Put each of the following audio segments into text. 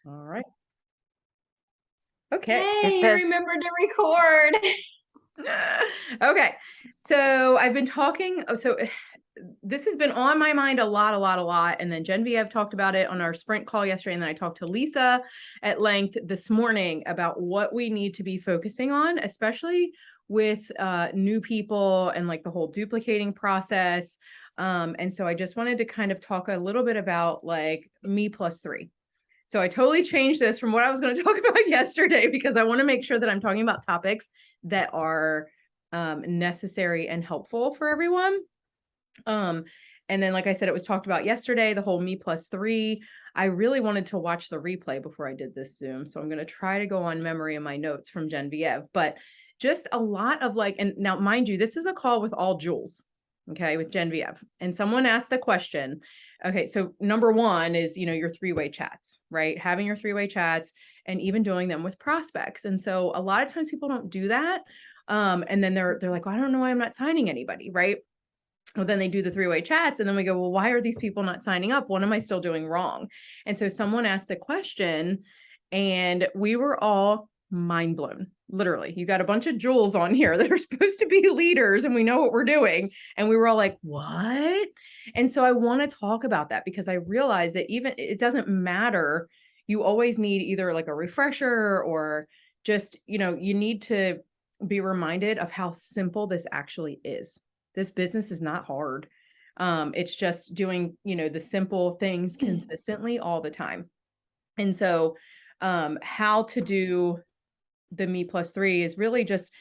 All right. Okay. Hey, you remembered to record. Okay. So I've been talking. So this has been on my mind a lot. And then Genevieve talked about it on our sprint call yesterday. And then I talked to Lisa at length this morning about what we need to be focusing on, especially with new people and like the whole duplicating process. And so I just wanted to kind of talk a little bit about like me plus three. So I totally changed this from what I was going to talk about yesterday because I want to make sure that I'm talking about topics that are necessary and helpful for everyone. And then, like I said, it was talked about yesterday, the whole me plus three. I really wanted to watch the replay before I did this Zoom. So I'm going to try to go on memory in my notes from Genevieve, but just a lot of like, and now mind you, this is a call with all Jules, okay, with Genevieve. And someone asked the question, okay, so number one is, your three-way chats, right? Having your three-way chats and even doing them with prospects. And so a lot of times people don't do that. And then they're like, well, I don't know why I'm not signing anybody, right? Well, then they do the three-way chats and then we go, well, why are these people not signing up? What am I still doing wrong? And so someone asked the question and we were all mind blown. Literally, you got a bunch of jewels on here that are supposed to be leaders and we know what we're doing. And we were all like, what? And so I want to talk about that because I realized that even it doesn't matter. You always need either like a refresher or just, you need to be reminded of how simple this actually is. This business is not hard. It's just doing, the simple things consistently all the time. And so how to do the me plus three is really just,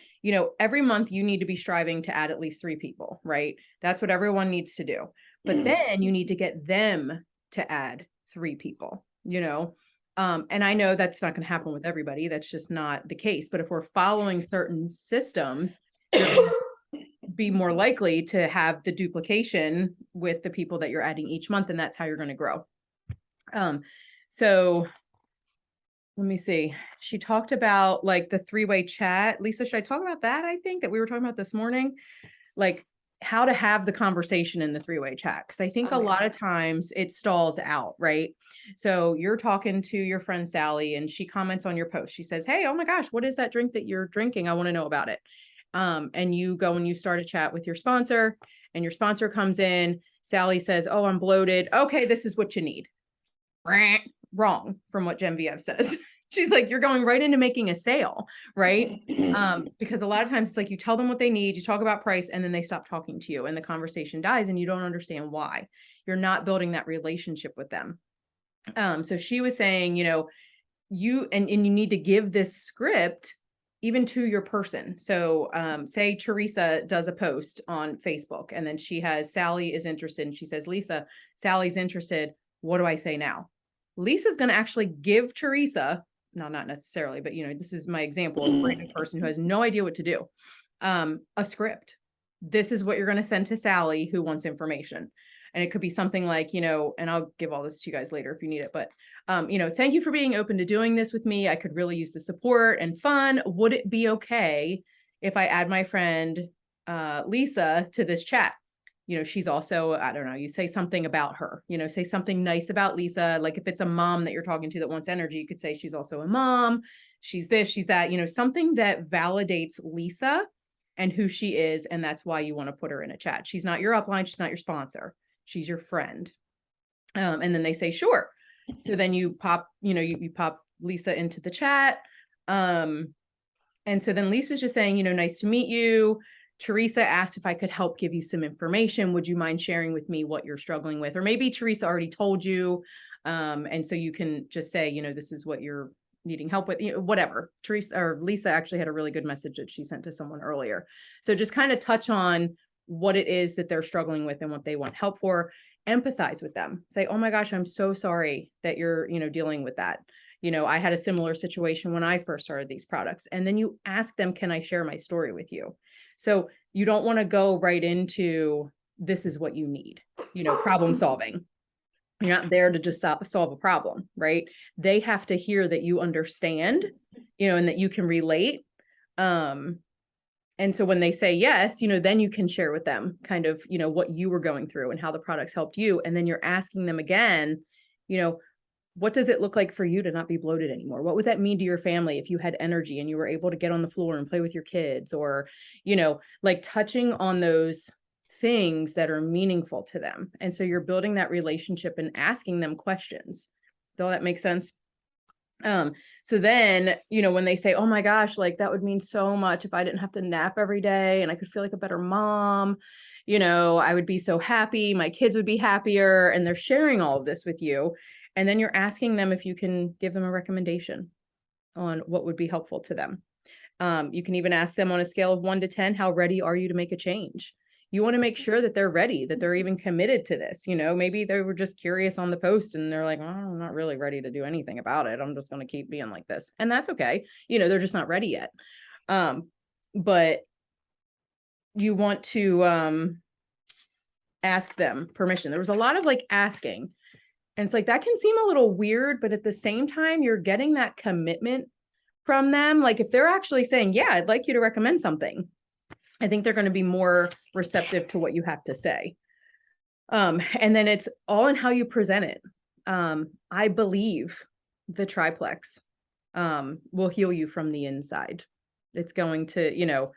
every month you need to be striving to add at least 3 people, right? That's what everyone needs to do. But then you need to get them to add 3 people, and I know that's not going to happen with everybody. That's just not the case. But if we're following certain systems, you're going to be more likely to have the duplication with the people that you're adding each month, and that's how you're going to grow. So let me see. She talked about like the three-way chat. Lisa, should I talk about that? I think that we were talking about this morning, like how to have the conversation in the three-way chat. Cause I think a lot of times it stalls out, right? So you're talking to your friend Sally and she comments on your post. She says, hey, oh my gosh, what is that drink that you're drinking? I want to know about it. And you go and you start a chat with your sponsor and your sponsor comes in. Sally says, oh, I'm bloated. Okay, this is what you need. Wrong from what Genevieve says. She's like, you're going right into making a sale, right? Because a lot of times it's like you tell them what they need, you talk about price, and then they stop talking to you and the conversation dies and you don't understand why. You're not building that relationship with them. So she was saying, you you need to give this script even to your person. So say Teresa does a post on Facebook and then she has Sally is interested and she says, Lisa, Sally's interested. What do I say now? Lisa's going to actually give Teresa, no, not necessarily, but this is my example of a brand new person who has no idea what to do. A script. This is what you're going to send to Sally who wants information. And it could be something like, and I'll give all this to you guys later if you need it, but thank you for being open to doing this with me. I could really use the support and fun. Would it be okay if I add my friend Lisa to this chat? She's also, I don't know, you say something about her, say something nice about Lisa. Like if it's a mom that you're talking to that wants energy, you could say she's also a mom. She's this, she's that, something that validates Lisa and who she is. And that's why you want to put her in a chat. She's not your upline. She's not your sponsor. She's your friend. And then they say, sure. So then you pop, you pop Lisa into the chat. And so then Lisa's just saying, nice to meet you. Teresa asked if I could help give you some information. Would you mind sharing with me what you're struggling with? Or maybe Teresa already told you. And so you can just say, this is what you're needing help with, whatever. Teresa or Lisa actually had a really good message that she sent to someone earlier. So just kind of touch on what it is that they're struggling with and what they want help for. Empathize with them. Say, oh my gosh, I'm so sorry that you're, dealing with that. I had a similar situation when I first started these products. And then you ask them, can I share my story with you? So you don't want to go right into, this is what you need, problem solving. You're not there to just solve a problem, right? They have to hear that you understand, and that you can relate. And so when they say yes, then you can share with them kind of, what you were going through and how the products helped you. And then you're asking them again, what does it look like for you to not be bloated anymore? What would that mean to your family if you had energy and you were able to get on the floor and play with your kids? Or, like touching on those things that are meaningful to them. And so you're building that relationship and asking them questions. Does all that make sense? So then, when they say, oh my gosh, like that would mean so much if I didn't have to nap every day and I could feel like a better mom, I would be so happy, my kids would be happier, and they're sharing all of this with you. And then you're asking them if you can give them a recommendation on what would be helpful to them. You can even ask them on a scale of 1 to 10, how ready are you to make a change? You want to make sure that they're ready, that they're even committed to this. Maybe they were just curious on the post and they're like, oh, I'm not really ready to do anything about it. I'm just going to keep being like this. And that's okay. They're just not ready yet. But you want to ask them permission. There was a lot of like asking. And it's like, that can seem a little weird, but at the same time, you're getting that commitment from them. Like if they're actually saying, yeah, I'd like you to recommend something, I think they're going to be more receptive to what you have to say. And then it's all in how you present it. I believe the triplex will heal you from the inside. It's going to,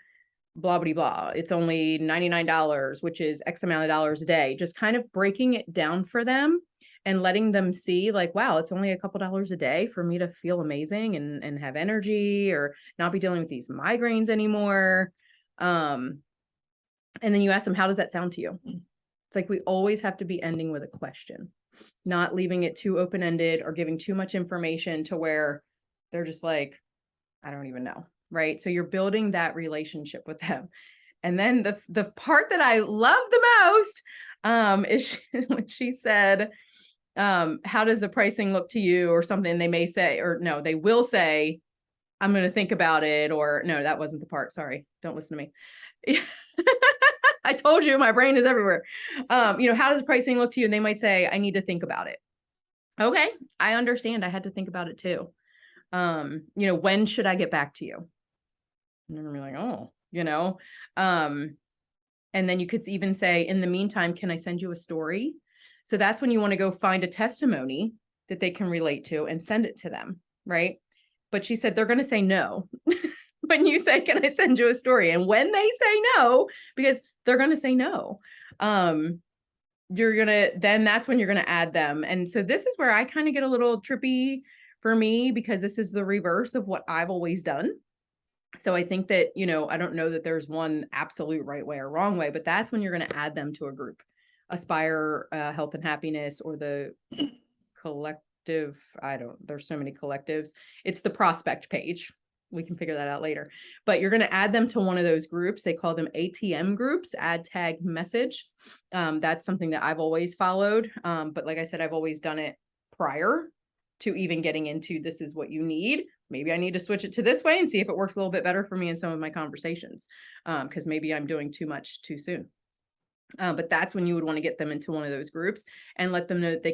blah, blah, blah. It's only $99, which is X amount of dollars a day. Just kind of breaking it down for them and letting them see like, wow, it's only a couple dollars a day for me to feel amazing and have energy or not be dealing with these migraines anymore. And then you ask them, how does that sound to you? It's like, we always have to be ending with a question, not leaving it too open-ended or giving too much information to where they're just like, I don't even know. Right. So you're building that relationship with them. And then the part that I love the most is when she said, how does the pricing look to you or something? They may say, or no, they will say, I'm going to think about it. Or no, that wasn't the part. Sorry. Don't listen to me. I told you my brain is everywhere. How does pricing look to you? And they might say, I need to think about it. Okay. I understand. I had to think about it too. When should I get back to you? And they're like, oh, and then you could even say, in the meantime, can I send you a story? So that's when you want to go find a testimony that they can relate to and send it to them. Right. But she said, they're going to say no when you say, can I send you a story? And when they say no, because they're going to say no, then that's when you're going to add them. And so this is where I kind of get a little trippy for me, because this is the reverse of what I've always done. So I think that, I don't know that there's one absolute right way or wrong way, but that's when you're going to add them to a group. Aspire, Health and Happiness, or the collective. There's so many collectives. It's the prospect page. We can figure that out later, but you're going to add them to one of those groups. They call them ATM groups, add tag message. That's something that I've always followed. But like I said, I've always done it prior to even getting into, this is what you need. Maybe I need to switch it to this way and see if it works a little bit better for me in some of my conversations. Because maybe I'm doing too much too soon. But that's when you would want to get them into one of those groups and let them know that they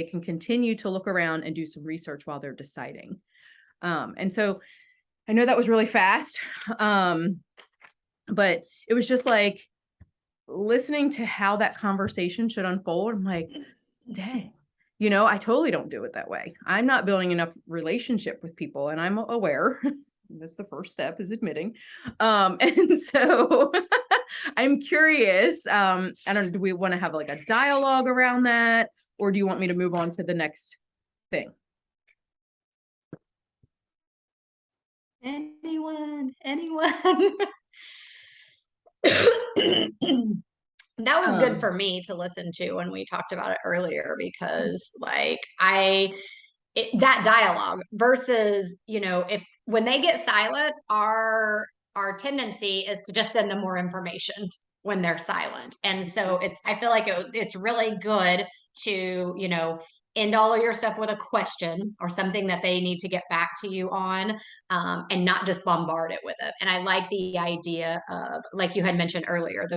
can continue to look around and do some research while they're deciding. And so I know that was really fast, but it was just like listening to how that conversation should unfold. I'm like, dang, I totally don't do it that way. I'm not building enough relationship with people, and I'm aware. That's the first step, is admitting. And so I'm curious. I don't know, do we want to have like a dialogue around that, or do you want me to move on to the next thing? Anyone. That was good for me to listen to when we talked about it earlier, because like that dialogue versus, if when they get silent, our tendency is to just send them more information when they're silent. And so I feel like it's really good to, end all of your stuff with a question or something that they need to get back to you on, and not just bombard it with it. And I like the idea of, like you had mentioned earlier,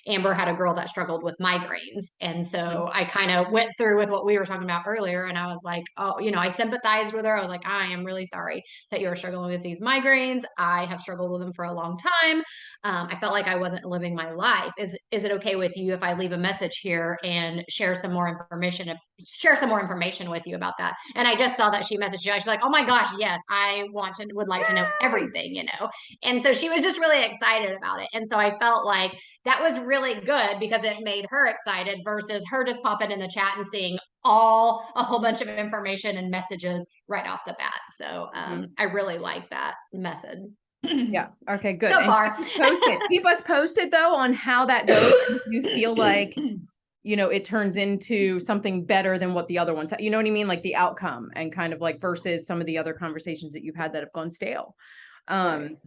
Amber had a girl that struggled with migraines. And so I kind of went through with what we were talking about earlier. And I was like, oh, I sympathized with her. I was like, I am really sorry that you're struggling with these migraines. I have struggled with them for a long time. I felt like I wasn't living my life. Is it okay with you if I leave a message here and share some more information, share share some more information with you about that. And I just saw that she messaged you. She's like, oh my gosh, yes, I would like to know everything, you know? And so she was just really excited about it. And so I felt like that was really good because it made her excited versus her just popping in the chat and seeing a whole bunch of information and messages right off the bat. So I really like that method. Yeah. Okay, good. So And far. keep us posted though on how that goes. If you feel like, you know, it turns into something better than what the other ones, you know what I mean? Like the outcome and kind of like versus some of the other conversations that you've had that have gone stale. Right.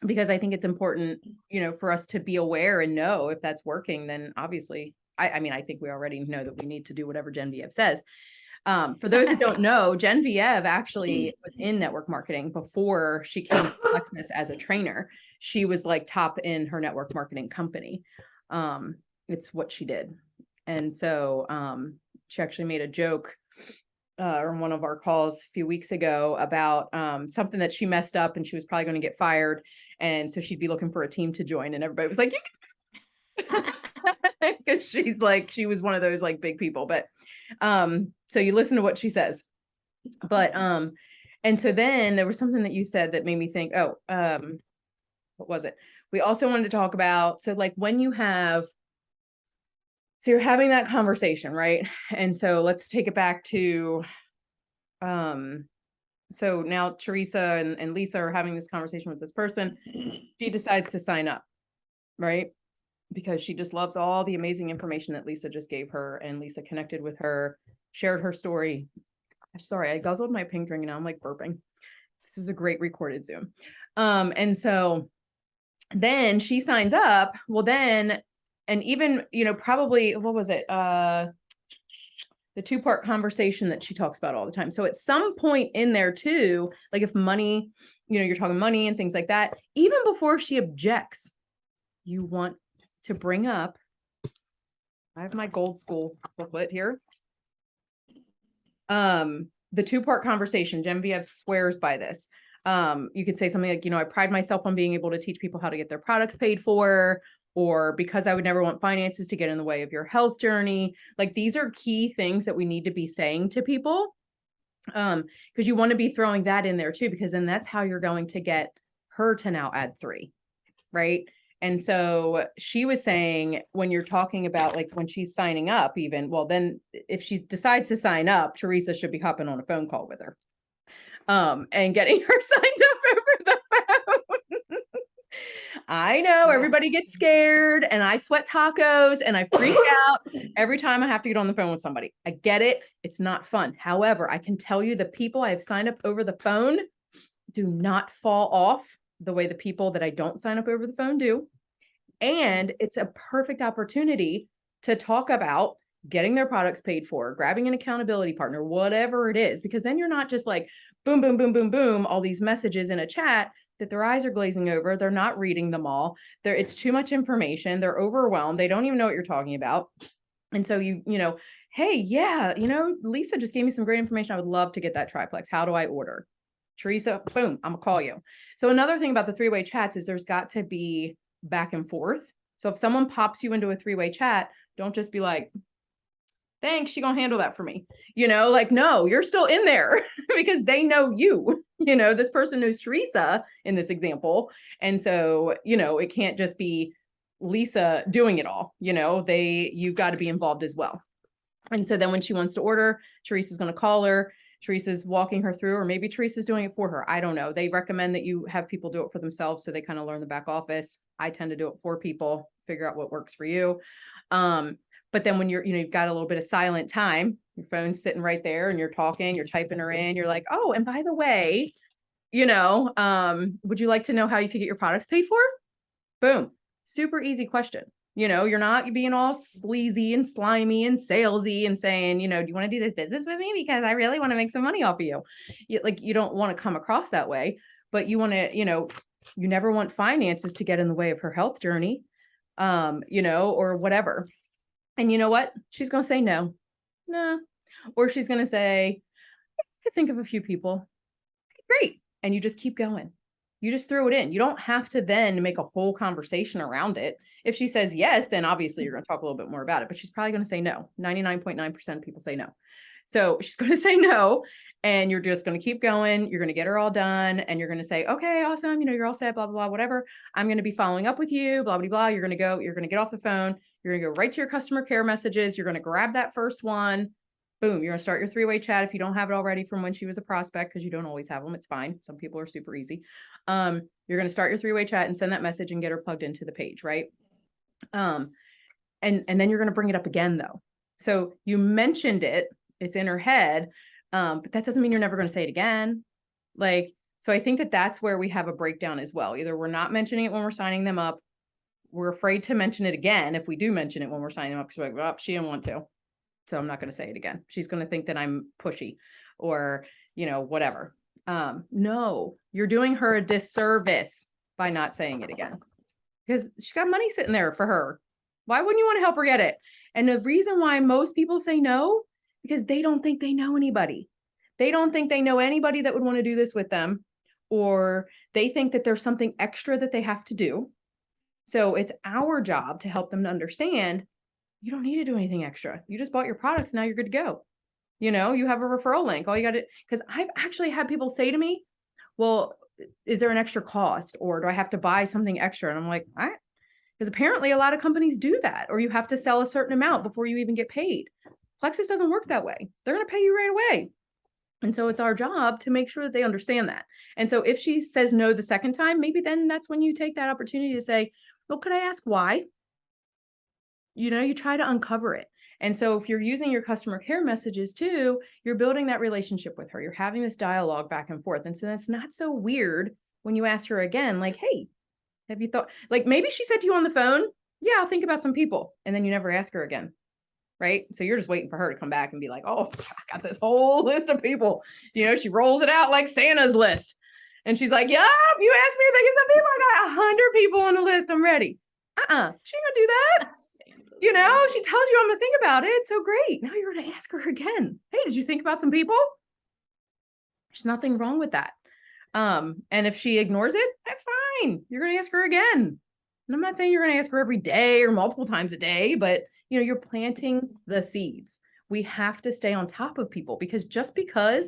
Because I think it's important, you know, for us to be aware and know if that's working, then obviously, I mean, I think we already know that we need to do whatever Genevieve says. For those that don't know, Genevieve actually was in network marketing before she came to Lexness as a trainer. She was like top in her network marketing company. It's what she did. And so she actually made a joke on one of our calls a few weeks ago about something that she messed up and she was probably going to get fired. And so she'd be looking for a team to join. And everybody was like, because she's like, she was one of those like big people. But so you listen to what she says. But and so then there was something that you said that made me think, what was it? We also wanted to talk about, so like when you have, so you're having that conversation, right? And so let's take it back to, so now Teresa and Lisa are having this conversation with this person. She decides to sign up, right? Because she just loves all the amazing information that Lisa just gave her, and Lisa connected with her, shared her story. Sorry, I guzzled my pink drink and now I'm like burping. This is a great recorded Zoom. And so then she signs up. Well, then, and even, you know, probably, what was it? The two-part conversation that she talks about all the time. So at some point in there too, like if money, you know, you're talking money and things like that, even before she objects, you want to bring up, I have my gold school booklet here. The two-part conversation, Genevieve swears by this. You could say something like, you know, I pride myself on being able to teach people how to get their products paid for, or because I would never want finances to get in the way of your health journey. Like these are key things that we need to be saying to people. Because you want to be throwing that in there too, because then that's how you're going to get her to now add 3, right? And so she was saying when you're talking about like when she's signing up even, well, then if she decides to sign up, Teresa should be hopping on a phone call with her and getting her signed up over the phone. I know everybody gets scared and I sweat tacos and I freak out every time I have to get on the phone with somebody. I get it. It's not fun. However, I can tell you the people I have signed up over the phone do not fall off the way the people that I don't sign up over the phone do. And it's a perfect opportunity to talk about getting their products paid for, grabbing an accountability partner, whatever it is, because then you're not just like boom, boom, boom, boom, boom, all these messages in a chat that their eyes are glazing over. They're not reading them all. It's too much information. They're overwhelmed. They don't even know what you're talking about. And so you know, hey, yeah, you know, Lisa just gave me some great information. I would love to get that triplex. How do I order? Teresa, boom, I'm gonna call you. So another thing about the 3-way chats is there's got to be back and forth. So if someone pops you into a 3-way chat, don't just be like, thanks, she gonna handle that for me. You know, like, no, you're still in there because they know you, you know, this person knows Teresa in this example. And so, you know, it can't just be Lisa doing it all, you know, you've got to be involved as well. And so then when she wants to order, Teresa's going to call her. Teresa's walking her through, or maybe Teresa's doing it for her. I don't know. They recommend that you have people do it for themselves. So they kind of learn the back office. I tend to do it for people, figure out what works for you. But then when you're, you know, you've got a little bit of silent time, your phone's sitting right there and you're talking, you're typing her in, you're like, oh, and by the way, you know, would you like to know how you could get your products paid for? Boom. Super easy question. You know, you're not being all sleazy and slimy and salesy and saying, you know, do you want to do this business with me? Because I really want to make some money off of you. You don't want to come across that way, but you want to, you know, you never want finances to get in the way of her health journey, you know, or whatever. And you know what? She's going to say no. Or she's going to say, I could think of a few people. Okay, great. And you just keep going. You just throw it in. You don't have to then make a whole conversation around it. If she says yes, then obviously you're going to talk a little bit more about it, but she's probably going to say no. 99.9% of people say no. So she's going to say no. And you're just going to keep going. You're going to get her all done. And you're going to say, okay, awesome. You're all set, blah, blah, blah, whatever. I'm going to be following up with you, blah, blah, blah. You're going to get off the phone. You're going to go right to your customer care messages. You're going to grab that first one. Boom. You're going to start your three-way chat. If you don't have it already from when she was a prospect, because you don't always have them, it's fine. Some people are super easy. You're going to start your three-way chat and send that message and get her plugged into the page, right? And then you're going to bring it up again though. So you mentioned it, it's in her head, but that doesn't mean you're never going to say it again. So I think that that's where we have a breakdown as well. Either we're not mentioning it when we're signing them up. We're afraid to mention it again if we do mention it when we're signing them up, because we're like, well, she didn't want to. So I'm not going to say it again. She's going to think that I'm pushy or, whatever. No, you're doing her a disservice by not saying it again, because she's got money sitting there for her. Why wouldn't you want to help her get it? And the reason why most people say no, because they don't think they know anybody. They don't think they know anybody that would want to do this with them, or they think that there's something extra that they have to do. So it's our job to help them to understand you don't need to do anything extra. You just bought your products. Now you're good to go. You have a referral link. All you got to, because I've actually had people say to me, well, is there an extra cost, or do I have to buy something extra? And I'm like, because apparently a lot of companies do that, or you have to sell a certain amount before you even get paid. Plexus doesn't work that way. They're going to pay you right away. And so it's our job to make sure that they understand that. And so if she says no the second time, maybe then that's when you take that opportunity to say, well, could I ask why? You try to uncover it. And so if you're using your customer care messages too, you're building that relationship with her. You're having this dialogue back and forth. And so that's not so weird when you ask her again, like, hey, have you thought, like maybe she said to you on the phone, yeah, I'll think about some people. And then you never ask her again. Right. So you're just waiting for her to come back and be like, oh, I got this whole list of people. She rolls it out like Santa's list. And she's like, yeah, you asked me to think of some people. I got 100 people on the list. I'm ready. She ain't gonna do that. She tells you I'm gonna think about it. So great. Now you're gonna ask her again. Hey, did you think about some people? There's nothing wrong with that. And if she ignores it, that's fine. You're gonna ask her again. And I'm not saying you're gonna ask her every day or multiple times a day, but you're planting the seeds. We have to stay on top of people, because just because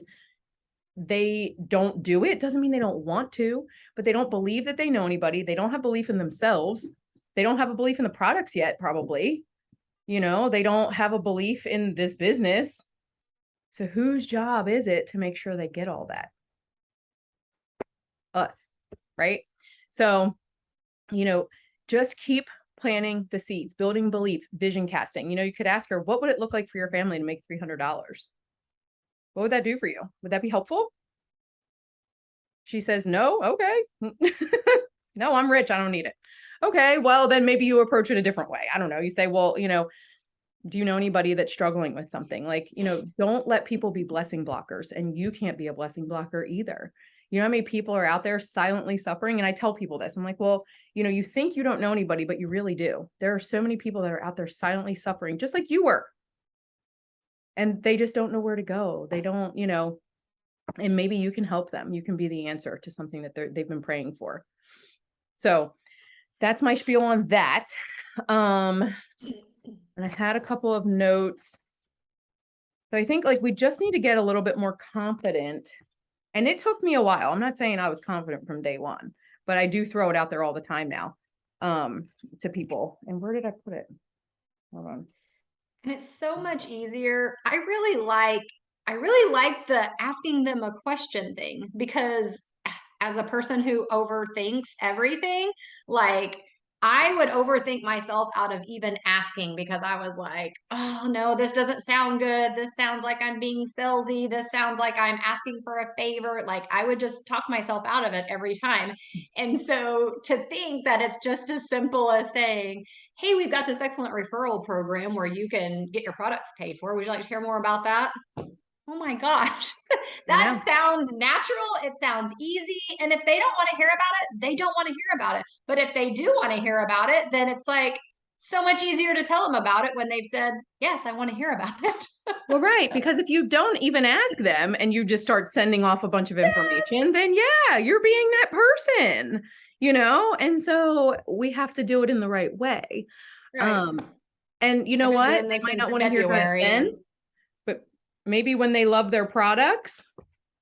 they don't do it doesn't mean they don't want to, but they don't believe that they know anybody. They don't have belief in themselves. They don't have a belief in the products yet, probably. They don't have a belief in this business. So whose job is it to make sure they get all that? Us, right? So, just keep planting the seeds, building belief, vision casting. You could ask her, what would it look like for your family to make $300? What would that do for you? Would that be helpful? She says, no. Okay. No, I'm rich. I don't need it. Okay. Well, then maybe you approach it a different way. I don't know. You say, well, do you know anybody that's struggling with something? Don't let people be blessing blockers, and you can't be a blessing blocker either. You know how many people are out there silently suffering? And I tell people this, I'm like, well, you think you don't know anybody, but you really do. There are so many people that are out there silently suffering, just like you were. And they just don't know where to go. They don't, and maybe you can help them. You can be the answer to something that they've been praying for. So that's my spiel on that. And I had a couple of notes. So I think we just need to get a little bit more confident. And it took me a while. I'm not saying I was confident from day one, but I do throw it out there all the time now, to people. And where did I put it? Hold on. And it's so much easier. I really like the asking them a question thing, because as a person who overthinks everything, I would overthink myself out of even asking, because I was like, oh no, this doesn't sound good. This sounds like I'm being salesy. This sounds like I'm asking for a favor. I would just talk myself out of it every time. And so to think that it's just as simple as saying, hey, we've got this excellent referral program where you can get your products paid for. Would you like to hear more about that? Oh my gosh, that sounds natural. It sounds easy. And if they don't want to hear about it, they don't want to hear about it. But if they do want to hear about it, then it's so much easier to tell them about it when they've said, yes, I want to hear about it. Well, right. Because if you don't even ask them and you just start sending off a bunch of information, then yeah, you're being that person, and so we have to do it in the right way. Right. And you know what? They might not want to hear about it then, maybe when they love their products,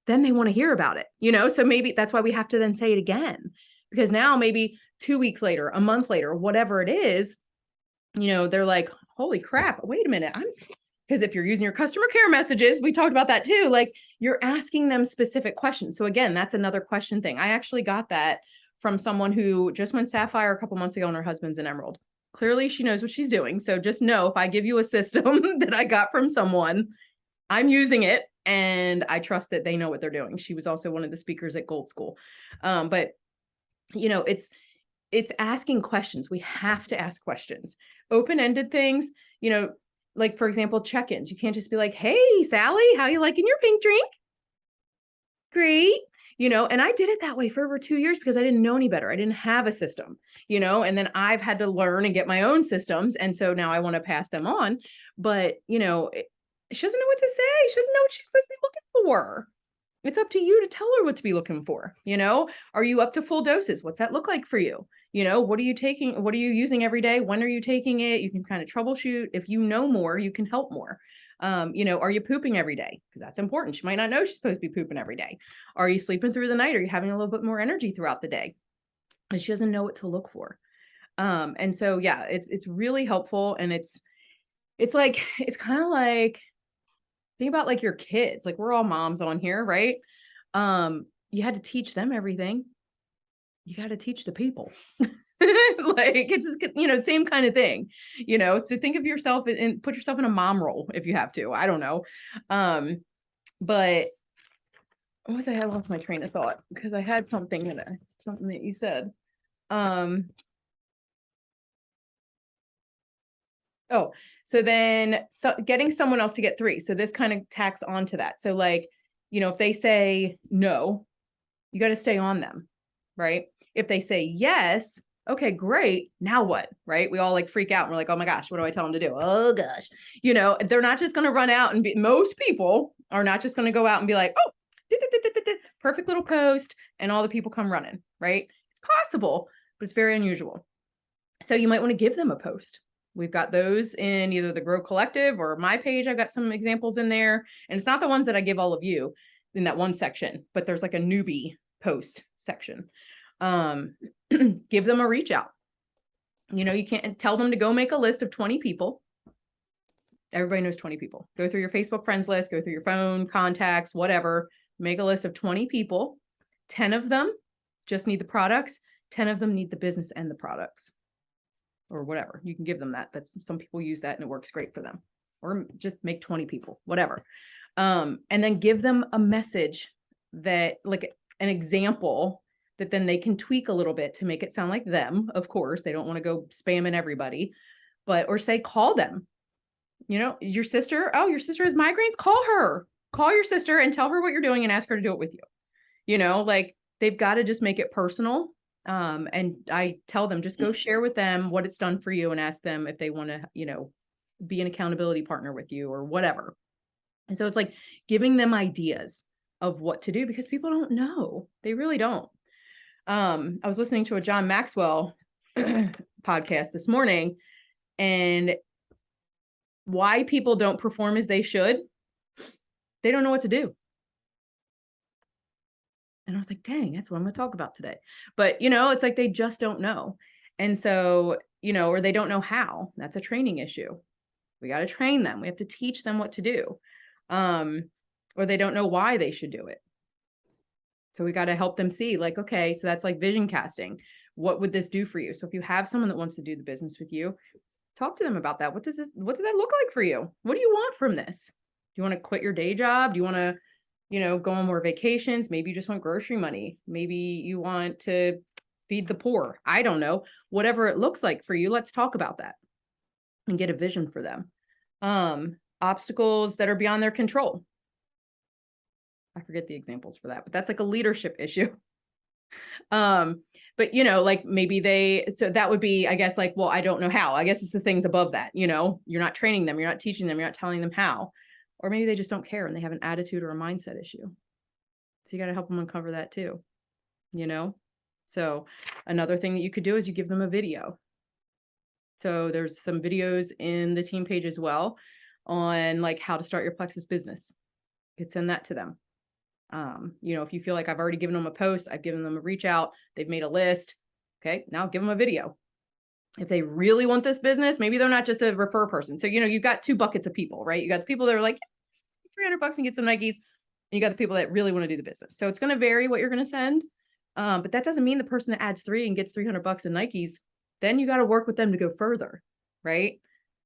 then they want to hear about it, so maybe that's why we have to then say it again, because now maybe 2 weeks later, a month later, whatever it is, they're like, holy crap, wait a minute. Because if you're using your customer care messages, we talked about that too, like you're asking them specific questions. So again, that's another question thing. I actually got that from someone who just went Sapphire a couple months ago and her husband's an Emerald. Clearly she knows what she's doing. So just know, if I give you a system that I got from someone, I'm using it and I trust that they know what they're doing. She was also one of the speakers at Gold School. But it's asking questions. We have to ask questions, open-ended things, like for example, check-ins. You can't just be like, hey, Sally, how you liking your pink drink? Great. And I did it that way for over 2 years because I didn't know any better. I didn't have a system, and then I've had to learn and get my own systems. And so now I want to pass them on, but she doesn't know what to say. She doesn't know what she's supposed to be looking for. It's up to you to tell her what to be looking for. Are you up to full doses? What's that look like for you? What are you taking? What are you using every day? When are you taking it? You can kind of troubleshoot. If you know more, you can help more. Are you pooping every day? Because that's important. She might not know she's supposed to be pooping every day. Are you sleeping through the night? Are you having a little bit more energy throughout the day? And she doesn't know what to look for. And so, yeah, it's really helpful. And it's kind of like, think about like your kids, like we're all moms on here, right? You had to teach them everything. You got to teach the people. Like it's just, same kind of thing, so think of yourself and put yourself in a mom role if you have to. I don't know. But what was I lost my train of thought because I had something that you said. Oh, so then getting someone else to get 3. So this kind of tacks onto that. So like, if they say no, you got to stay on them, right? If they say yes, okay, great. Now what? Right? We all like freak out. And we're like, oh my gosh, what do I tell them to do? Oh gosh. They're not just going to run out and most people are not just going to go out and be like, oh, perfect little post. And all the people come running, right? It's possible, but it's very unusual. So you might want to give them a post. We've got those in either the Grow Collective or my page. I've got some examples in there. And it's not the ones that I give all of you in that one section, but there's like a newbie post section. Give them a reach out. You can't tell them to go make a list of 20 people. Everybody knows 20 people. Go through your Facebook friends list, go through your phone, contacts, whatever. Make a list of 20 people. 10 of them just need the products. 10 of them need the business and the products. Or whatever. You can give them that. Some people use that and it works great for them. Or just make 20 people, whatever. And then give them a message that, like an example that then they can tweak a little bit to make it sound like them. Of course, they don't want to go spamming everybody, or say, call them. Your sister has migraines, call her. Call your sister and tell her what you're doing and ask her to do it with you. Like they've got to just make it personal. And I tell them, just go share with them what it's done for you and ask them if they want to, be an accountability partner with you or whatever. And so it's like giving them ideas of what to do because people don't know. They really don't. I was listening to a John Maxwell podcast this morning, and why people don't perform as they should. They don't know what to do. And I was like, dang, that's what I'm going to talk about today. But, it's like they just don't know. And so, or they don't know how. That's a training issue. We got to train them. We have to teach them what to do. Or they don't know why they should do it. So we got to help them see, like, okay, so that's like vision casting. What would this do for you? So if you have someone that wants to do the business with you, talk to them about that. What does that look like for you? What do you want from this? Do you want to quit your day job? Do you want to, go on more vacations? Maybe you just want grocery money. Maybe you want to feed the poor. I don't know. Whatever it looks like for you, let's talk about that and get a vision for them. Obstacles that are beyond their control. I forget the examples for that, but that's like a leadership issue. But like maybe so that would be, I guess, like, well, I don't know how. I guess it's the things above that, you're not training them, you're not teaching them, you're not telling them how. Or maybe they just don't care and they have an attitude or a mindset issue. So you got to help them uncover that too, So another thing that you could do is you give them a video. So there's some videos in the team page as well. on like how to start your Plexus business. You could send that to them. You know, if you feel like I've already given them a post, I've given them a reach out, they've made a list. Okay, now give them a video. If they really want this business, maybe they're not just a refer person. So, you know, you've got two buckets of people, right? You got the people that are like, $300 and get some Nikes. And you got the people that really want to do the business. So it's going to vary what you're going to send. But that doesn't mean the person that adds 3 and gets $300 in Nikes, then you got to work with them to go further. Right.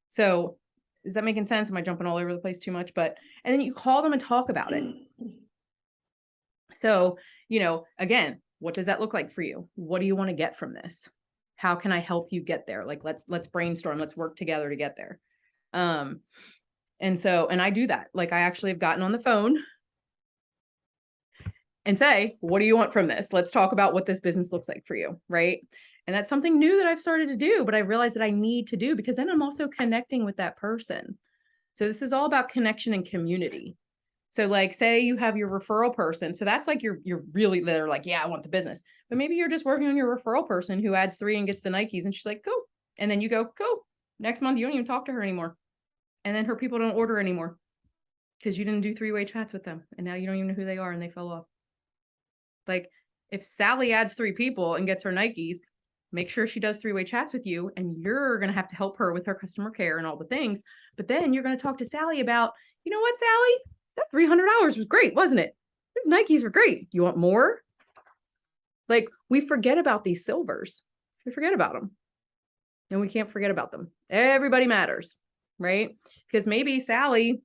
So is that making sense? Am I jumping all over the place too much? But, and then you call them and talk about it. So, you know, again, what does that look like for you? What do you want to get from this? How can I help you get there? Like, let's brainstorm, let's work together to get there. And so, and I do that. Like, I actually have gotten on the phone and say, what do you want from this? Let's talk about what this business looks like for you. Right. And that's something new that I've started to do, but I realized that I need to do, because then I'm also connecting with that person. So this is all about connection and community. So like, say you have your referral person. So that's like, you're really, they're like, yeah, I want the business, but maybe you're just working on your referral person who adds 3 and gets the Nikes, and she's like, go. And then you go, next month, you don't even talk to her anymore. And then her people don't order anymore because you didn't do 3-way chats with them. And now you don't even know who they are and they fell off. Like, if Sally adds 3 people and gets her Nikes, make sure she does 3-way chats with you, and you're going to have to help her with her customer care and all the things. But then you're going to talk to Sally about, you know what, Sally, that $300 was great, wasn't it? Those Nikes were great. You want more? Like, we forget about these silvers. We forget about them. And we can't forget about them. Everybody matters, right? Because maybe Sally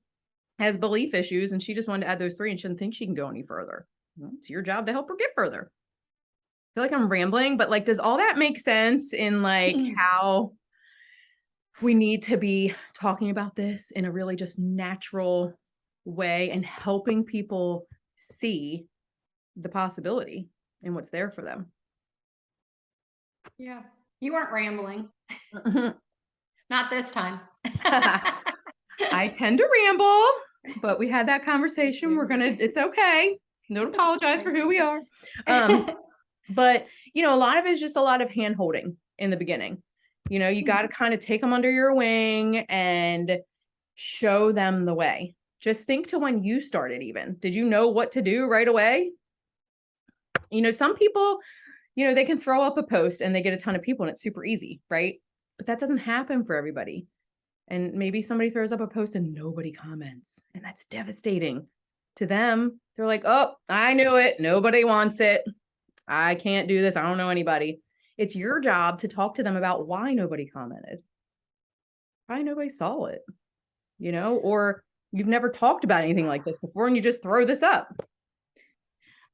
has belief issues and she just wanted to add those 3 and she doesn't think she can go any further. Well, it's your job to help her get further. I feel like I'm rambling, but like, does all that make sense in like how we need to be talking about this in a really just natural way and helping people see the possibility and what's there for them? Yeah. You weren't rambling. Not this time. I tend to ramble, but we had that conversation. It's okay. Don't apologize for who we are. But, you know, a lot of it is just a lot of hand holding in the beginning. You know, you got to kind of take them under your wing and show them the way. Just think to when you started even. Did you know what to do right away? You know, some people, you know, they can throw up a post and they get a ton of people and it's super easy, right? But that doesn't happen for everybody. And maybe somebody throws up a post and nobody comments. And that's devastating to them. They're like, oh, I knew it. Nobody wants it. I can't do this. I don't know anybody. It's your job to talk to them about why nobody commented. Why nobody saw it, you know, or you've never talked about anything like this before and you just throw this up.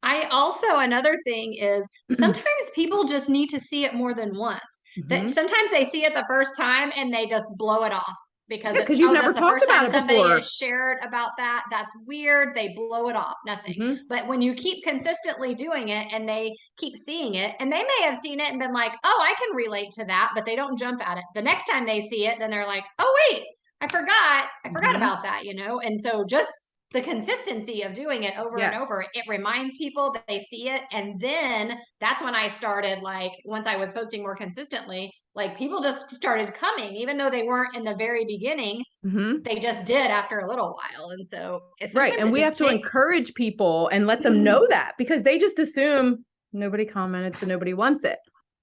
I also, another thing is sometimes people just need to see it more than once. That sometimes they see it the first time and they just blow it off because because you've never that's the talked first about time it somebody before. has shared about that. That's weird. They blow it off. Nothing. But when you keep consistently doing it and they keep seeing it, and they may have seen it and been like, oh, I can relate to that, but they don't jump at it. The next time they see it, then they're like, oh, wait, I forgot about that, you know? And so just the consistency of doing it over and over, it reminds people that they see it. And then that's when I started, like, once I was posting more consistently, like people just started coming, even though they weren't in the very beginning, they just did after a little while. And so it's right. And we have to encourage people and let them know that, because they just assume nobody commented, so nobody wants it.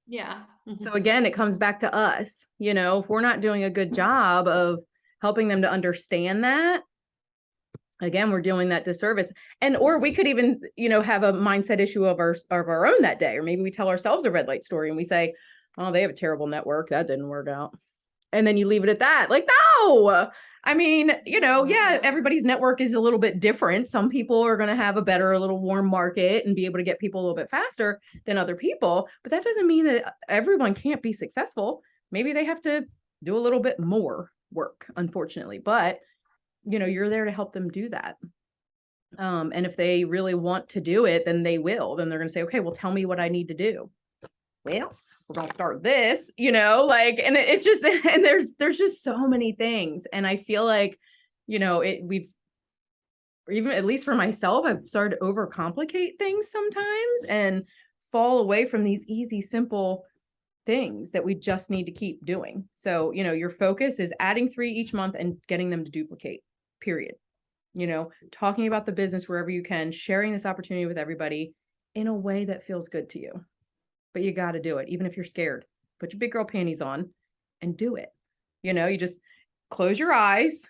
Yeah. So again, it comes back to us, you know, if we're not doing a good job of helping them to understand that, again, we're doing that disservice. And, or we could even, you know, have a mindset issue of our own that day. Or maybe we tell ourselves a red light story and we say, oh, they have a terrible network. That didn't work out. And then you leave it at that. Like, no, I mean, you know, yeah, everybody's network is a little bit different. Some people are going to have a better, a little warm market and be able to get people a little bit faster than other people. But that doesn't mean that everyone can't be successful. Maybe they have to do a little bit more work, unfortunately. But you know, you're there to help them do that. And if they really want to do it, then they will. Then they're going to say, okay, well, tell me what I need to do. Well, we're going to start this, you know, like, and it's just, and there's just so many things. And I feel like, you know, we've, even at least for myself, I've started to overcomplicate things sometimes and fall away from these easy, simple things that we just need to keep doing. So, your focus is adding 3 each month and getting them to duplicate, period. Talking about the business wherever you can, sharing this opportunity with everybody in a way that feels good to you. But you got to do it, even if you're scared. Put your big girl panties on and do it. You just close your eyes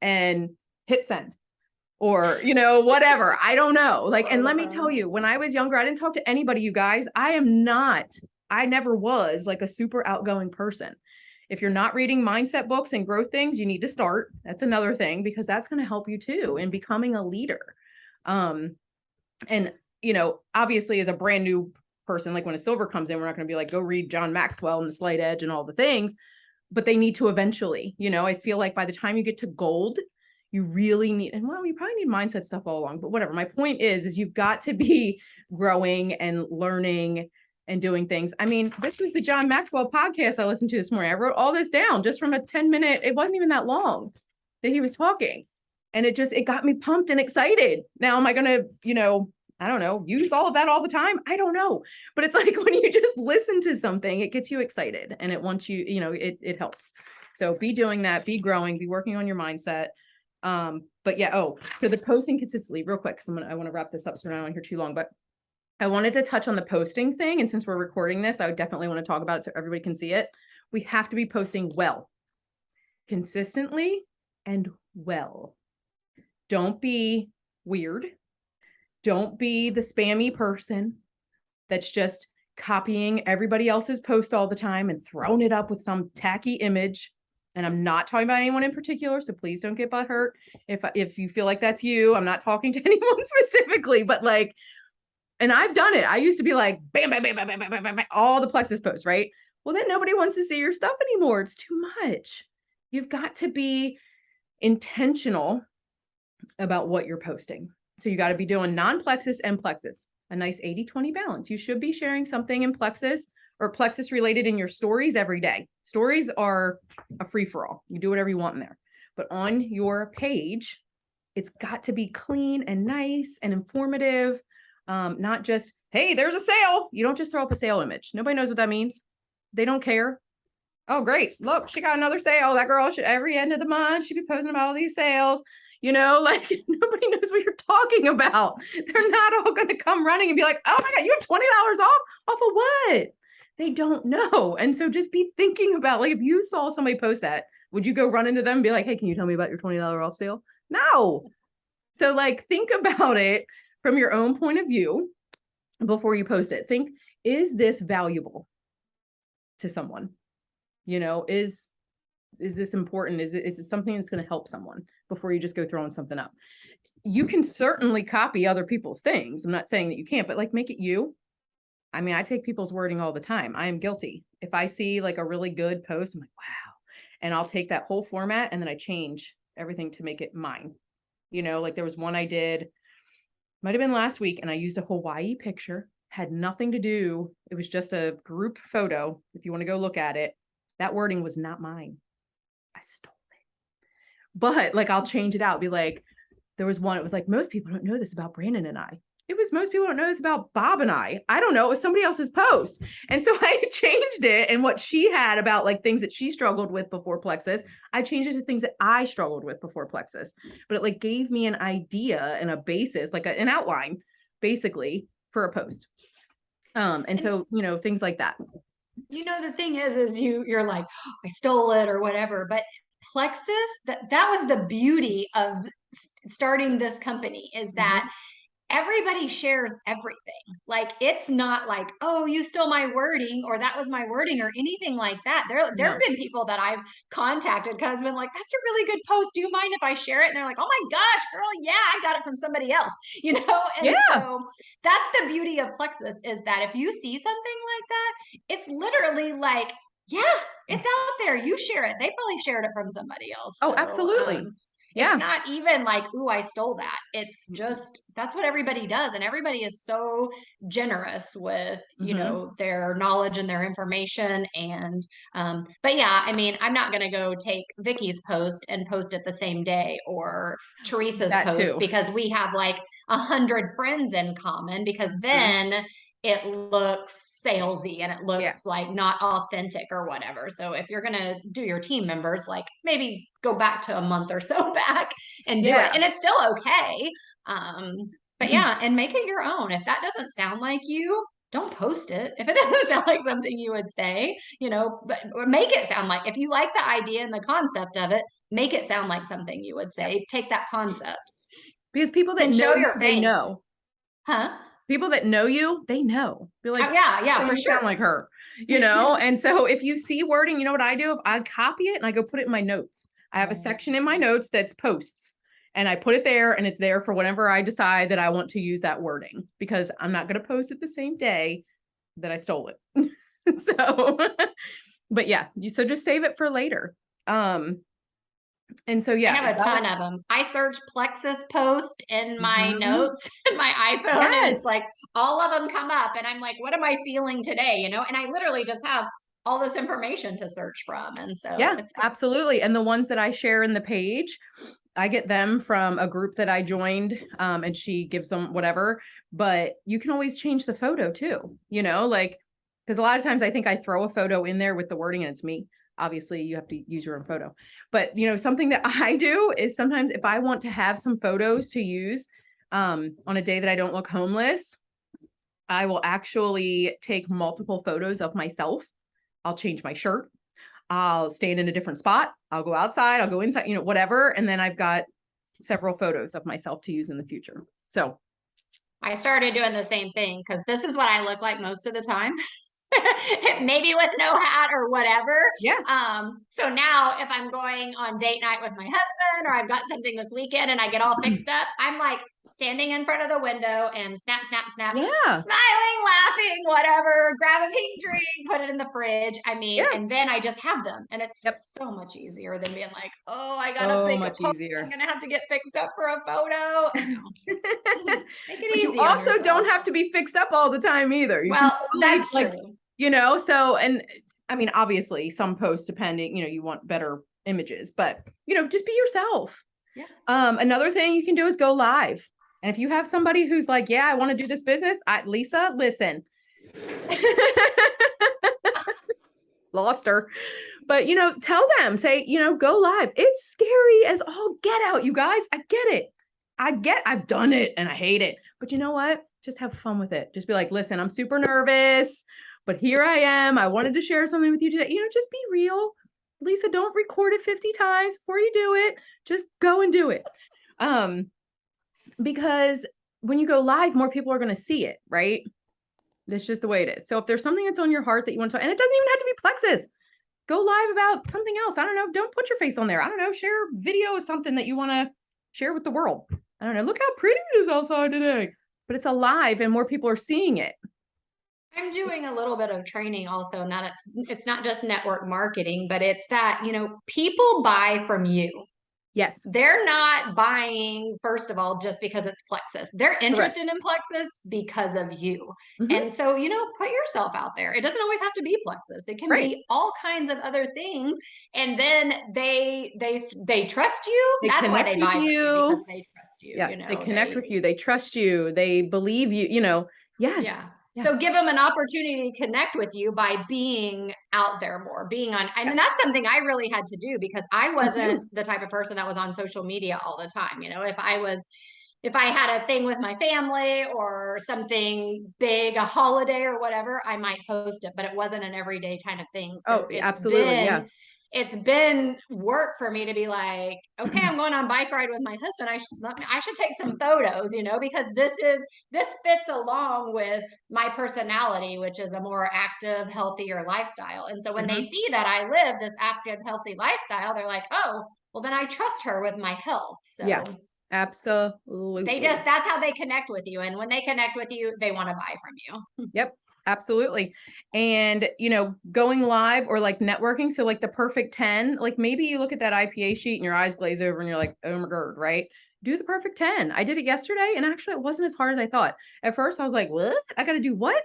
and hit send or, whatever. I don't know. And let me tell you, when I was younger, I didn't talk to anybody, you guys. I never was like a super outgoing person. If you're not reading mindset books and growth things, you need to start. That's another thing, because that's going to help you too in becoming a leader. And, obviously as a brand new person, like when a silver comes in, we're not going to be like, go read John Maxwell and the Slight Edge and all the things, but they need to eventually, I feel like by the time you get to gold, you really need, and well, you probably need mindset stuff all along, but whatever. My point is you've got to be growing and learning and doing things. I mean, this was the John Maxwell podcast I listened to this morning. I wrote all this down just from a 10-minute, it wasn't even that long that he was talking. And it got me pumped and excited. Now, am I going to, I don't know, use all of that all the time? I don't know. But it's like when you just listen to something, it gets you excited and it wants you, it helps. So be doing that, be growing, be working on your mindset. But yeah, so the posting consistently real quick. So I want to wrap this up so we're not on here too long, but I wanted to touch on the posting thing. And since we're recording this, I would definitely want to talk about it so everybody can see it. We have to be posting well, consistently and well. Don't be weird. Don't be the spammy person that's just copying everybody else's post all the time and throwing it up with some tacky image. And I'm not talking about anyone in particular, so please don't get butthurt. If you feel like that's you, I'm not talking to anyone specifically, but and I've done it. I used to be like, bam, bam, bam, bam, bam, bam, bam, bam, all the Plexus posts, right? Well, then nobody wants to see your stuff anymore. It's too much. You've got to be intentional about what you're posting. So you got to be doing non-Plexus and Plexus, a nice 80-20 balance. You should be sharing something in Plexus or Plexus related in your stories every day. Stories are a free-for-all. You do whatever you want in there. But on your page, it's got to be clean and nice and informative. Not just, hey, there's a sale. You don't just throw up a sale image. Nobody knows what that means. They don't care. Oh, great. Look, she got another sale. That girl should every end of the month, she'd be posting about all these sales. Nobody knows what you're talking about. They're not all going to come running and be like, oh my God, you have $20 off of what? They don't know. And so just be thinking about, if you saw somebody post that, would you go run into them and be like, hey, can you tell me about your $20 off sale? No. So think about it from your own point of view before you post it. Think, is this valuable to someone? Is this important? Is it something that's going to help someone before you just go throwing something up? You can certainly copy other people's things. I'm not saying that you can't, but make it you. I mean, I take people's wording all the time. I am guilty. If I see a really good post, I'm like, wow. And I'll take that whole format and then I change everything to make it mine. There was one I did, might've been last week, and I used a Hawaii picture, had nothing to do. It was just a group photo. If you want to go look at it, that wording was not mine. I stole it. But I'll change it out. Be like, there was one, it was like, most people don't know this about Brandon and I. It was, most people don't know this about Bob and I. I don't know. It was somebody else's post. And so I changed it. And what she had about things that she struggled with before Plexus, I changed it to things that I struggled with before Plexus. But it gave me an idea and a basis, an outline, basically, for a post. And so, things like that. The thing is you're like, oh, I stole it or whatever, but Plexus, that was the beauty of starting this company, is that everybody shares everything. It's not like, oh, you stole my wording or that was my wording or anything like that. There have been people that I've contacted because I've been like, that's a really good post. Do you mind if I share it? And they're like, oh my gosh, girl, yeah, I got it from somebody else, And so that's the beauty of Plexus, is that if you see something like that, it's literally like, yeah, it's out there. You share it. They probably shared it from somebody else. Oh, absolutely. It's not even like, ooh, I stole that. It's just, that's what everybody does. And everybody is so generous with, their knowledge and their information. And, but yeah, I mean, I'm not going to go take Vicky's post and post it the same day, or Teresa's post, because we have 100 friends in common, because then it looks salesy and it Yeah. looks like not authentic or whatever. So if you're going to do your team members, like maybe go back to a month or so back and do it. Yeah. And it's still okay. But yeah, and make it your own. If that doesn't sound like you, don't post it. If it doesn't sound like something you would say, but or make it sound like, if you like the idea and the concept of it, make it sound like something you would say. Yes. Take that concept Because people that and know show you, your they face. know. Huh? People that know you, they know. Be like, Oh, yeah, yeah, for you sound sure. like her, And so if you see wording, you know what I do? I copy it and I go put it in my notes. I have a section in my notes that's posts, and I put it there, and it's there for whenever I decide that I want to use that wording, because I'm not going to post it the same day that I stole it. So, but yeah, so just save it for later. And so, I yeah. have a ton of them. I search Plexus post in my Mhm. notes in my iPhone, and it's Yes. like all of them come up, and I'm like, what am I feeling today? And I literally just have all this information to search from. And so Yeah, it's absolutely. And the ones that I share in the page, I get them from a group that I joined, and she gives them whatever, but you can always change the photo too, like, because a lot of times I think I throw a photo in there with the wording and it's me. Obviously, you have to use your own photo. But, something that I do is sometimes if I want to have some photos to use on a day that I don't look homeless, I will actually take multiple photos of myself. I'll change my shirt. I'll stand in a different spot. I'll go outside. I'll go inside, whatever. And then I've got several photos of myself to use in the future. So I started doing the same thing because this is what I look like most of the time. Maybe with no hat or whatever. yeah. So now if I'm going on date night with my husband, or I've got something this weekend and I get all fixed up, I'm like standing in front of the window and snap, snap, snap, Yeah. smiling, laughing, whatever, grab a pink drink, put it in the fridge. I mean, Yeah. and then I just have them. And Yep. it's so much easier than being like, oh, I gotta So make a much post. I'm easier. gonna have to get fixed up for a photo. I know. Make it But you easy on also yourself. don't have to be fixed up all the time either. You can Well, totally, that's like, true. so, and I mean, obviously some posts depending, you want better images, but just be yourself. Yeah. Another thing you can do is go live. And if you have somebody who's like, yeah, I want to do this business, Lisa, listen. Lost her. But tell them, say, go live. It's scary as all get out, you guys. I get it. I've done it and I hate it. But you know what? Just have fun with it. Just be like, listen, I'm super nervous, but here I am. I wanted to share something with you today. Just be real. Lisa, don't record it 50 times before you do it. Just go and do it. Because when you go live, more people are going to see it, right? That's just the way it is. So if there's something that's on your heart that you want to, and it doesn't even have to be Plexus, go live about something else. I don't know. Don't put your face on there. I don't know. Share video of something that you want to share with the world. I don't know. Look how pretty it is outside today. But it's alive and more people are seeing it. I'm doing a little bit of training also, and that it's not just network marketing, but it's that, people buy from you. Yes. They're not buying, first of all, just because it's Plexus. They're Correct. interested in Plexus because of you. Mhm. And so, put yourself out there. It doesn't always have to be Plexus. It can Right. be all kinds of other things. And then they trust you. They That's why connect they with buy from you, you. because they trust you, Yes. They connect with you. They trust you. They believe you, Yes. Yeah. Yeah. So give them an opportunity to connect with you by being out there more, being on. I mean, Yes. that's something I really had to do because I Me wasn't too. the type of person that was on social media all the time. If I had a thing with my family or something big, a holiday or whatever, I might post it, but it wasn't an everyday kind of thing. So Oh, absolutely. Yeah. it's been work for me to be like, okay, I'm going on bike ride with my husband. I should take some photos, because this fits along with my personality, which is a more active, healthier lifestyle. And so when they see that I live this active, healthy lifestyle, they're like, oh, well, then I trust her with my health. Yeah. So Absolutely. that's how they connect with you. And when they connect with you, they want to buy from you. Yep, absolutely. And, going live or like networking. So like the perfect 10, like maybe you look at that IPA sheet and your eyes glaze over and you're like, oh my God, right? Do the perfect 10. I did it yesterday and actually it wasn't as hard as I thought. At first I was like, what? I got to do what?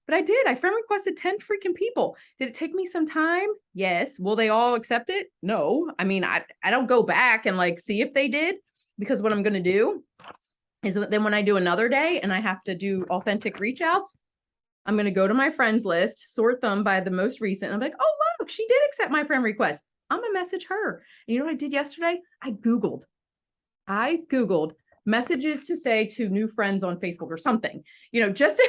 But I did. I friend requested 10 freaking people. Did it take me some time? Yes. Will they all accept it? No. I mean, I don't go back and like see if they did, because what I'm going to do is then when I do another day and I have to do authentic reach outs, I'm going to go to my friends list, sort them by the most recent. I'm like, oh, look, she did accept my friend request. I'm going to message her. And you know what I did yesterday? I Googled messages to say to new friends on Facebook or something, just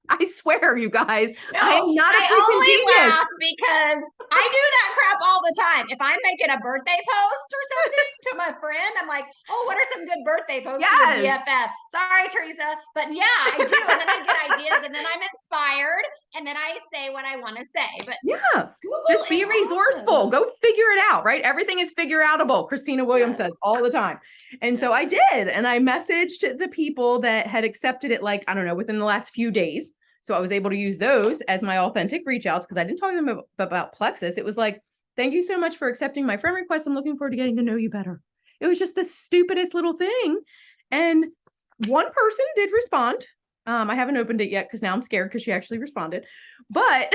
I swear, you guys, No, I am not a I freaking only genius. laugh because I do that crap all the time. If I'm making a birthday post or something to my friend, I'm like, oh, what are some good birthday posts for your Yes. BFF? Sorry, Teresa. But yeah, I do. And then I get ideas and then I'm inspired and then I say what I want to say. But Yeah, Google just be is resourceful. awesome. Go figure it out, right? Everything is figure outable. Christina Williams says all the time. And so I did. And I messaged the people that had accepted it, like, I don't know, within the last few days. So I was able to use those as my authentic reach outs because I didn't talk to them about Plexus. It was like, thank you so much for accepting my friend request. I'm looking forward to getting to know you better. It was just the stupidest little thing. And one person did respond. I haven't opened it yet because now I'm scared because she actually responded. But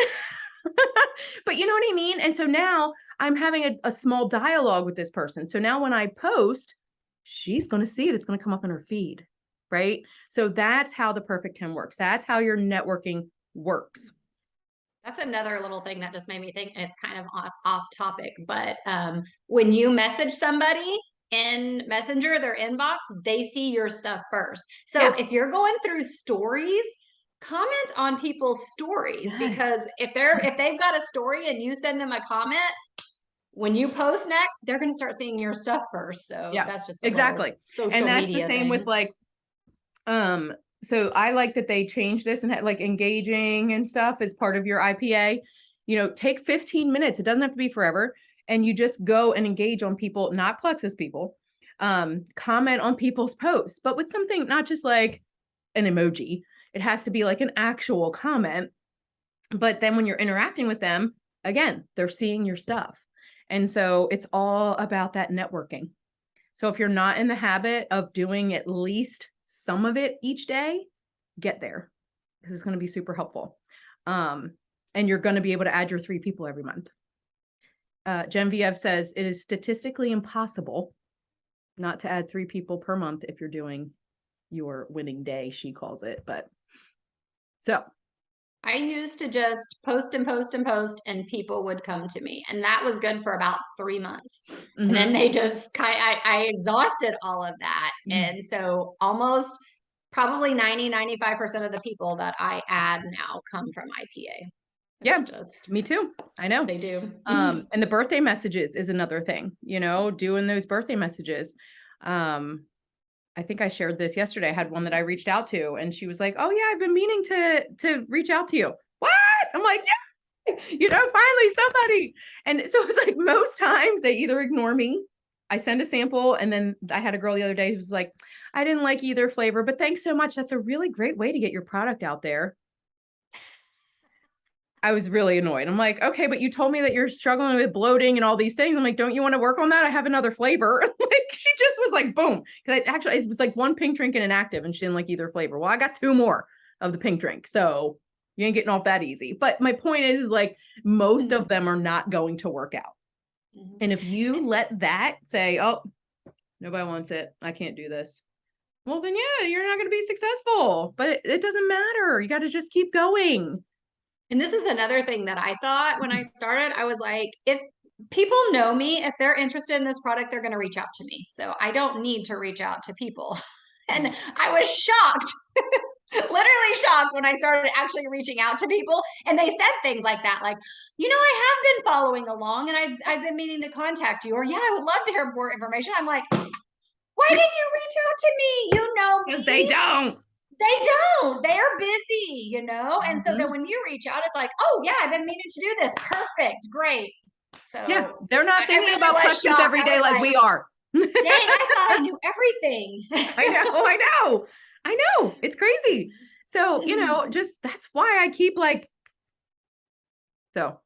but you know what I mean? And so now I'm having a small dialogue with this person. So now when I post, she's going to see it. It's going to come up in her feed. Right. So that's how the perfect 10 works. That's how your networking works. That's another little thing that just made me think, and it's kind of off topic, but when you message somebody in Messenger, their inbox, they see your stuff first. So if you're going through stories, comment on people's stories because if they've got a story and you send them a comment, when you post next, they're going to start seeing your stuff first. So that's just exactly. social and that's media the same thing. with like, so I like that they changed this and had like engaging and stuff as part of your IPA. Take 15 minutes. It doesn't have to be forever. And you just go and engage on people, not Plexus people, comment on people's posts, but with something, not just like an emoji. It has to be like an actual comment. But then when you're interacting with them, again, they're seeing your stuff. And so it's all about that networking. So if you're not in the habit of doing at least some of it each day, get there because it's going to be super helpful. And you're going to be able to add your 3 people every month. Genevieve says it is statistically impossible not to add 3 people per month if you're doing your winning day, she calls it. But so I used to just post and post and post, and people would come to me. And that was good for about 3 months. And then they just I exhausted all of that. And so almost probably 95% of the people that I add now come from IPA. Me too. I know they do. And the birthday messages is another thing, doing those birthday messages. I think I shared this yesterday. I had one that I reached out to and she was like, oh yeah, I've been meaning to reach out to you. What? I'm like, yeah, finally somebody. And so it's like most times they either ignore me. I send a sample. And then I had a girl the other day who was like, I didn't like either flavor, but thanks so much. That's a really great way to get your product out there. I was really annoyed. I'm like, okay, but you told me that you're struggling with bloating and all these things. I'm like, don't you want to work on that? I have another flavor. Like she just was like, boom. Because it was like one pink drink and an active and she didn't like either flavor. Well, I got 2 more of the pink drink. So you ain't getting off that easy. But my point is like most of them are not going to work out. And if you let that say, oh, nobody wants it, I can't do this. Well, then yeah, you're not going to be successful. But it doesn't matter. You got to just keep going. And this is another thing that I thought when I started. I was like, if people know me, if they're interested in this product, they're going to reach out to me. So I don't need to reach out to people. And I was shocked, literally shocked when I started actually reaching out to people. And they said things like that, like, I have been following along and I've been meaning to contact you. Or, yeah, I would love to hear more information. I'm like, why didn't you reach out to me? You know me. Because they don't. They don't. They're busy, And so then when you reach out, it's like, oh yeah, I've been meaning to do this. Perfect. Great. So yeah, they're not thinking really about Plexus every day like we are. Dang, I thought I knew everything. I know. It's crazy. So, just that's why I keep like, so.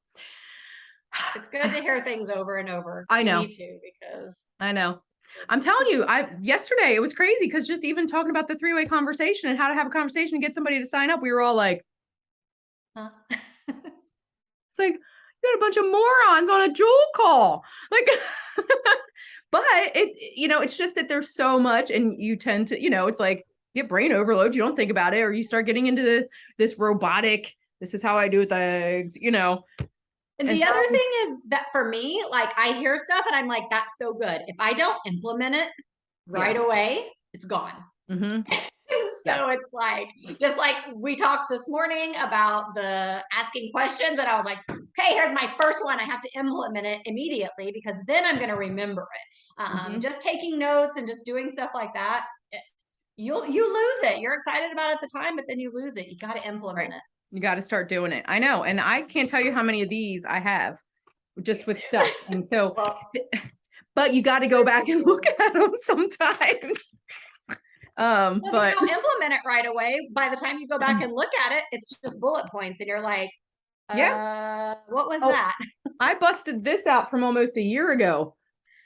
It's good to hear things over and over. I know. You need to because I know. I'm telling you, yesterday it was crazy because just even talking about the 3-way conversation and how to have a conversation and get somebody to sign up, we were all like, huh? It's like, you got a bunch of morons on a Joule call. Like, but it's just that there's so much and you tend to, it's like, get brain overload. You don't think about it, or you start getting into this robotic, this is how I do things, you know. And the other thing is that for me, like I hear stuff and I'm like, that's so good. If I don't implement it right away, it's gone. Mm-hmm. So it's like, just like we talked this morning about the asking questions, and I was like, okay, here's my first one. I have to implement it immediately because then I'm going to remember it. Just taking notes and just doing stuff like that, you lose it. You're excited about it at the time, but then you lose it. You got to implement it. You got to start doing it. I know. And I can't tell you how many of these I have just with stuff. And so, but you got to go back and look at them sometimes. Well, but if you don't implement it right away, by the time you go back and look at it, it's just bullet points and you're like, what was that? I busted this out from almost a year ago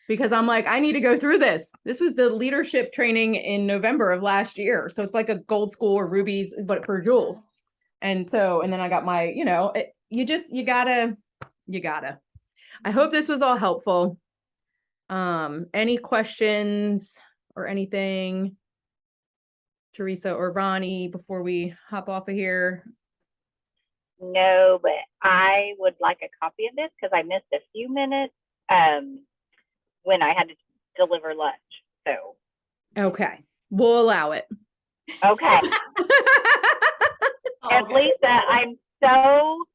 because I'm like, I need to go through this. This was the leadership training in November of last year. So it's like a gold school or rubies, but for Jules. And so, and then I got my, you know, you gotta. I hope this was all helpful. Any questions or anything, Teresa or Ronnie, before we hop off of here? No, but I would like a copy of this because I missed a few minutes when I had to deliver lunch. So okay, we'll allow it. Okay. And Lisa, I'm so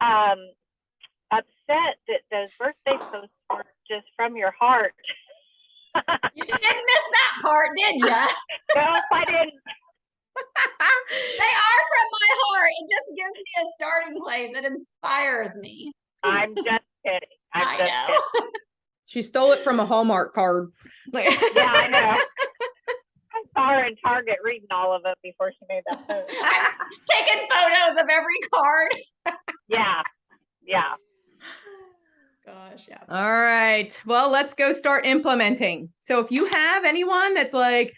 upset that those birthday posts were just from your heart. You didn't miss that part, did you? No, I didn't. They are from my heart. It just gives me a starting place. It inspires me. I'm just kidding. I know. She stole it from a Hallmark card. Yeah, I know. I saw her in Target reading all of them before she made that post. I'm taking photos of every card. Yeah. Yeah. Gosh, yeah. All right. Well, let's go start implementing. So if you have anyone that's like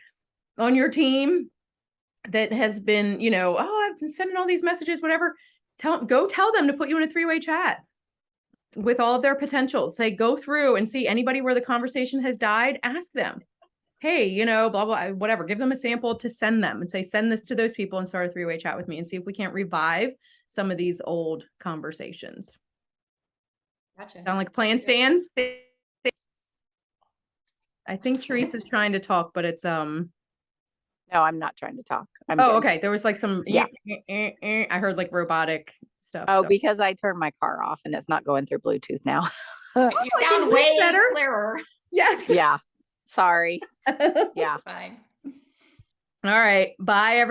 on your team that has been, you know, oh, I've been sending all these messages, whatever, go tell them to put you in a 3-way chat with all of their potentials. Say, go through and see anybody where the conversation has died, ask them, hey, you know, blah, blah, whatever, give them a sample to send them and say, send this to those people and start a 3-way chat with me and see if we can't revive some of these old conversations. Gotcha. Sound like plan stands? I think Teresa's trying to talk, but it's No, I'm not trying to talk. I'm oh, good. okay. There was like some I heard like robotic stuff. Oh, so. because I turned my car off and it's not going through Bluetooth now. You sound way better. clearer. Yes. Yeah. Sorry. Yeah. Fine. All right. Bye, everyone.